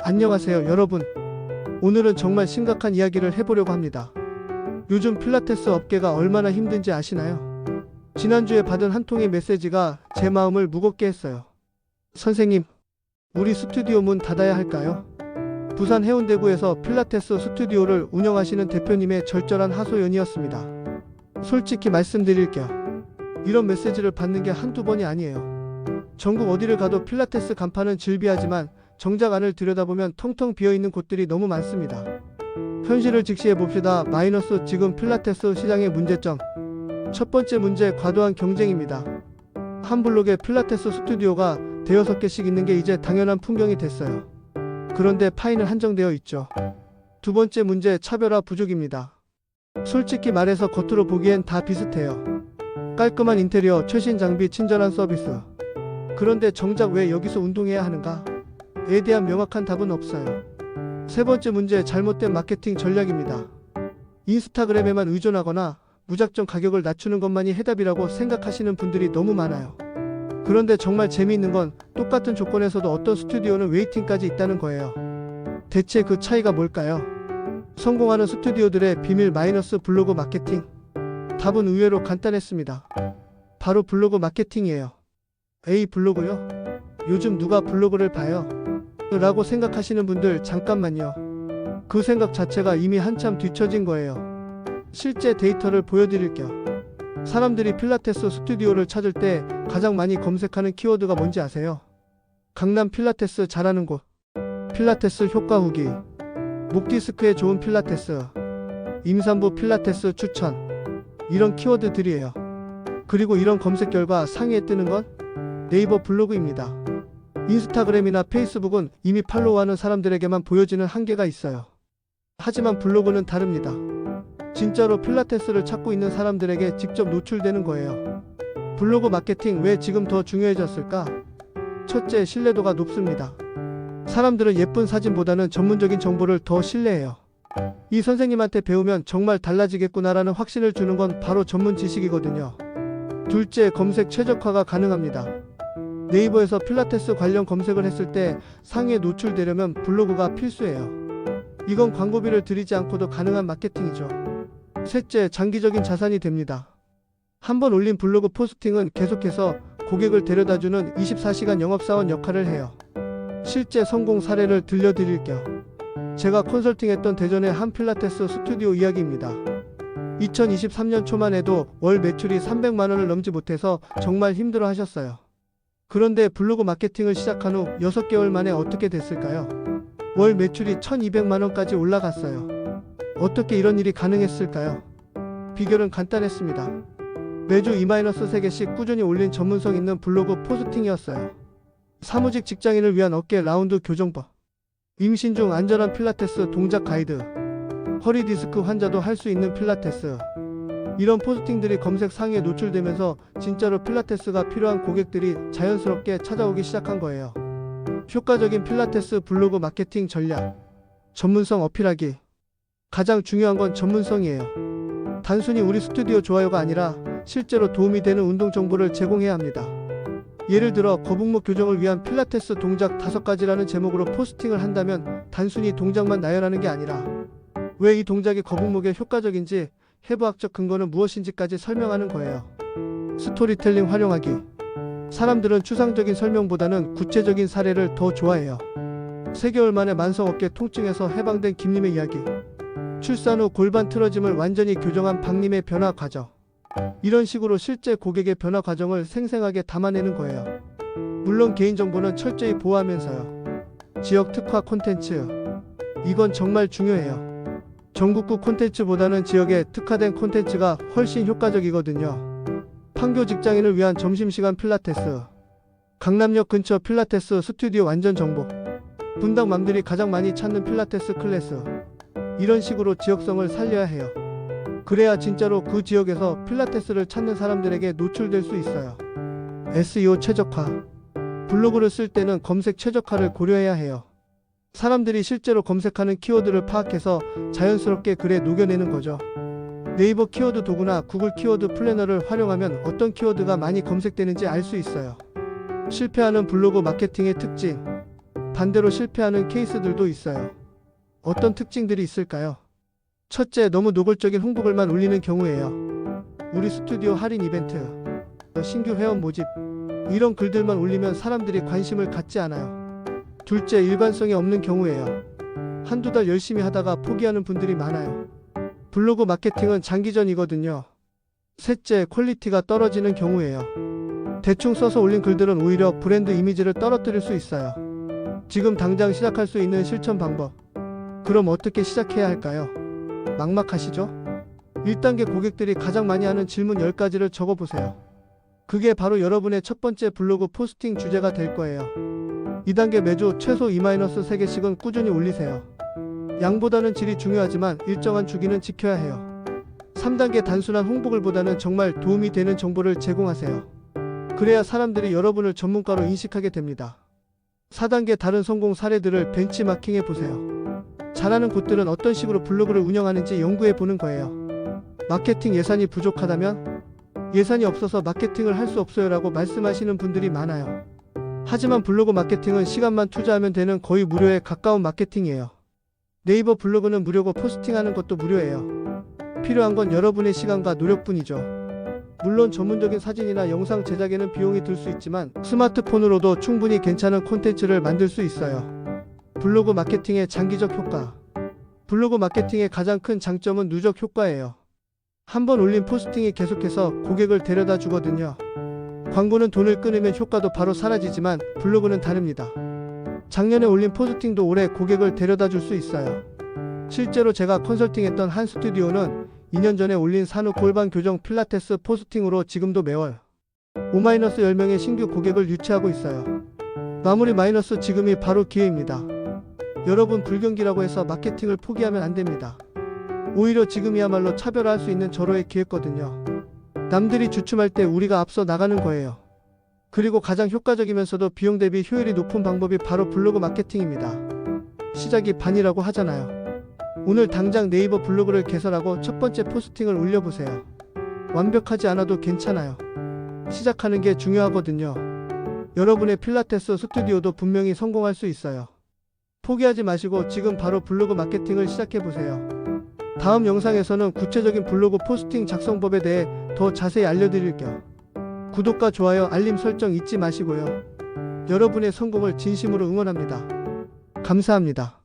안녕하세요, 여러분. 오늘은 정말 심각한 이야기를 해보려고 합니다. 요즘 필라테스 업계가 얼마나 힘든지 아시나요? 지난주에 받은 한 통의 메시지가 제 마음을 무겁게 했어요. 선생님, 우리 스튜디오 문 닫아야 할까요? 부산 해운대구에서 필라테스 스튜디오를 운영하시는 대표님의 절절한 하소연이었습니다. 솔직히 말씀드릴게요. 이런 메시지를 받는 게 한두 번이 아니에요. 전국 어디를 가도 필라테스 간판은 즐비하지만 정작 안을 들여다보면 텅텅 비어있는 곳들이 너무 많습니다. 현실을 직시해 봅시다. 마이너스 지금 필라테스 시장의 문제점. 첫 번째 문제, 과도한 경쟁입니다. 한 블록에 필라테스 스튜디오가 대여섯 개씩 있는 게 이제 당연한 풍경이 됐어요. 그런데 파이는 한정되어 있죠. 두 번째 문제, 차별화 부족입니다. 솔직히 말해서 겉으로 보기엔 다 비슷해요. 깔끔한 인테리어, 최신 장비, 친절한 서비스. 그런데 정작 왜 여기서 운동해야 하는가? 에 대한 명확한 답은 없어요. 세 번째 문제, 잘못된 마케팅 전략입니다. 인스타그램에만 의존하거나 무작정 가격을 낮추는 것만이 해답이라고 생각하시는 분들이 너무 많아요. 그런데 정말 재미있는 건 똑같은 조건에서도 어떤 스튜디오는 웨이팅까지 있다는 거예요. 대체 그 차이가 뭘까요? 성공하는 스튜디오들의 비밀 마이너스 블로그 마케팅. 답은 의외로 간단했습니다. 바로 블로그 마케팅이에요. 에이, 블로그요? 요즘 누가 블로그를 봐요? 라고 생각하시는 분들 잠깐만요. 그 생각 자체가 이미 한참 뒤처진 거예요. 실제 데이터를 보여드릴게요. 사람들이 필라테스 스튜디오를 찾을 때 가장 많이 검색하는 키워드가 뭔지 아세요? 강남 필라테스 잘하는 곳, 필라테스 효과 후기, 목 디스크에 좋은 필라테스, 임산부 필라테스 추천, 이런 키워드들이에요. 그리고 이런 검색 결과 상위에 뜨는 건 네이버 블로그입니다. 인스타그램이나 페이스북은 이미 팔로우하는 사람들에게만 보여지는 한계가 있어요. 하지만 블로그는 다릅니다. 진짜로 필라테스를 찾고 있는 사람들에게 직접 노출되는 거예요. 블로그 마케팅 왜 지금 더 중요해졌을까? 첫째, 신뢰도가 높습니다. 사람들은 예쁜 사진보다는 전문적인 정보를 더 신뢰해요. 이 선생님한테 배우면 정말 달라지겠구나라는 확신을 주는 건 바로 전문 지식이거든요. 둘째, 검색 최적화가 가능합니다. 네이버에서 필라테스 관련 검색을 했을 때 상위에 노출되려면 블로그가 필수예요. 이건 광고비를 들이지 않고도 가능한 마케팅이죠. 셋째, 장기적인 자산이 됩니다. 한번 올린 블로그 포스팅은 계속해서 고객을 데려다주는 24시간 영업사원 역할을 해요. 실제 성공 사례를 들려드릴게요. 제가 컨설팅했던 대전의 한 필라테스 스튜디오 이야기입니다. 2023년 초만 해도 월 매출이 300만 원을 넘지 못해서 정말 힘들어 하셨어요. 그런데 블로그 마케팅을 시작한 후 6개월 만에 어떻게 됐을까요? 월 매출이 1200만 원까지 올라갔어요. 어떻게 이런 일이 가능했을까요? 비결은 간단했습니다. 매주 2-3개씩 꾸준히 올린 전문성 있는 블로그 포스팅이었어요. 사무직 직장인을 위한 어깨 라운드 교정법, 임신 중 안전한 필라테스 동작 가이드, 허리 디스크 환자도 할 수 있는 필라테스. 이런 포스팅들이 검색 상위에 노출되면서 진짜로 필라테스가 필요한 고객들이 자연스럽게 찾아오기 시작한 거예요. 효과적인 필라테스 블로그 마케팅 전략. 전문성 어필하기. 가장 중요한 건 전문성이에요. 단순히 우리 스튜디오 좋아요가 아니라 실제로 도움이 되는 운동 정보를 제공해야 합니다. 예를 들어 거북목 교정을 위한 필라테스 동작 5가지라는 제목으로 포스팅을 한다면 단순히 동작만 나열하는 게 아니라 왜 이 동작이 거북목에 효과적인지, 해부학적 근거는 무엇인지까지 설명하는 거예요. 스토리텔링 활용하기. 사람들은 추상적인 설명보다는 구체적인 사례를 더 좋아해요. 3개월 만에 만성 어깨 통증에서 해방된 김님의 이야기. 출산 후 골반 틀어짐을 완전히 교정한 박님의 변화 과정. 이런 식으로 실제 고객의 변화 과정을 생생하게 담아내는 거예요. 물론 개인정보는 철저히 보호하면서요. 지역 특화 콘텐츠. 이건 정말 중요해요. 전국구 콘텐츠보다는 지역에 특화된 콘텐츠가 훨씬 효과적이거든요. 판교 직장인을 위한 점심시간 필라테스, 강남역 근처 필라테스 스튜디오 완전 정보, 분당맘들이 가장 많이 찾는 필라테스 클래스. 이런 식으로 지역성을 살려야 해요. 그래야 진짜로 그 지역에서 필라테스를 찾는 사람들에게 노출될 수 있어요. SEO 최적화. 블로그를 쓸 때는 검색 최적화를 고려해야 해요. 사람들이 실제로 검색하는 키워드를 파악해서 자연스럽게 글에 녹여내는 거죠. 네이버 키워드 도구나 구글 키워드 플래너를 활용하면 어떤 키워드가 많이 검색되는지 알 수 있어요. 실패하는 블로그 마케팅의 특징. 반대로 실패하는 케이스들도 있어요. 어떤 특징들이 있을까요? 첫째, 너무 노골적인 홍보글만 올리는 경우예요. 우리 스튜디오 할인 이벤트, 신규 회원 모집, 이런 글들만 올리면 사람들이 관심을 갖지 않아요. 둘째, 일관성이 없는 경우예요. 한두 달 열심히 하다가 포기하는 분들이 많아요. 블로그 마케팅은 장기전이거든요. 셋째, 퀄리티가 떨어지는 경우예요. 대충 써서 올린 글들은 오히려 브랜드 이미지를 떨어뜨릴 수 있어요. 지금 당장 시작할 수 있는 실천 방법. 그럼 어떻게 시작해야 할까요? 막막하시죠? 1단계, 고객들이 가장 많이 하는 질문 10가지를 적어보세요. 그게 바로 여러분의 첫 번째 블로그 포스팅 주제가 될 거예요. 2단계, 매주 최소 2-3개씩은 꾸준히 올리세요. 양보다는 질이 중요하지만 일정한 주기는 지켜야 해요. 3단계, 단순한 홍보글보다는 정말 도움이 되는 정보를 제공하세요. 그래야 사람들이 여러분을 전문가로 인식하게 됩니다. 4단계, 다른 성공 사례들을 벤치마킹해 보세요. 잘하는 곳들은 어떤 식으로 블로그를 운영하는지 연구해 보는 거예요. 마케팅 예산이 부족하다면 예산이 없어서 마케팅을 할 수 없어요 라고 말씀하시는 분들이 많아요. 하지만 블로그 마케팅은 시간만 투자하면 되는 거의 무료에 가까운 마케팅이에요. 네이버 블로그는 무료고 포스팅하는 것도 무료예요. 필요한 건 여러분의 시간과 노력뿐이죠. 물론 전문적인 사진이나 영상 제작에는 비용이 들 수 있지만 스마트폰으로도 충분히 괜찮은 콘텐츠를 만들 수 있어요. 블로그 마케팅의 장기적 효과. 블로그 마케팅의 가장 큰 장점은 누적 효과예요. 한번 올린 포스팅이 계속해서 고객을 데려다 주거든요. 광고는 돈을 끊으면 효과도 바로 사라지지만 블로그는 다릅니다. 작년에 올린 포스팅도 올해 고객을 데려다 줄 수 있어요. 실제로 제가 컨설팅했던 한 스튜디오는 2년 전에 올린 산후 골반 교정 필라테스 포스팅으로 지금도 매월 5-10명의 신규 고객을 유치하고 있어요. 마무리 마이너스 지금이 바로 기회입니다. 여러분, 불경기라고 해서 마케팅을 포기하면 안 됩니다. 오히려 지금이야말로 차별화할 수 있는 절호의 기회거든요. 남들이 주춤할 때 우리가 앞서 나가는 거예요. 그리고 가장 효과적이면서도 비용 대비 효율이 높은 방법이 바로 블로그 마케팅입니다. 시작이 반이라고 하잖아요. 오늘 당장 네이버 블로그를 개설하고 첫 번째 포스팅을 올려보세요. 완벽하지 않아도 괜찮아요. 시작하는 게 중요하거든요. 여러분의 필라테스 스튜디오도 분명히 성공할 수 있어요. 포기하지 마시고 지금 바로 블로그 마케팅을 시작해보세요. 다음 영상에서는 구체적인 블로그 포스팅 작성법에 대해 더 자세히 알려드릴게요. 구독과 좋아요, 알림 설정 잊지 마시고요. 여러분의 성공을 진심으로 응원합니다. 감사합니다.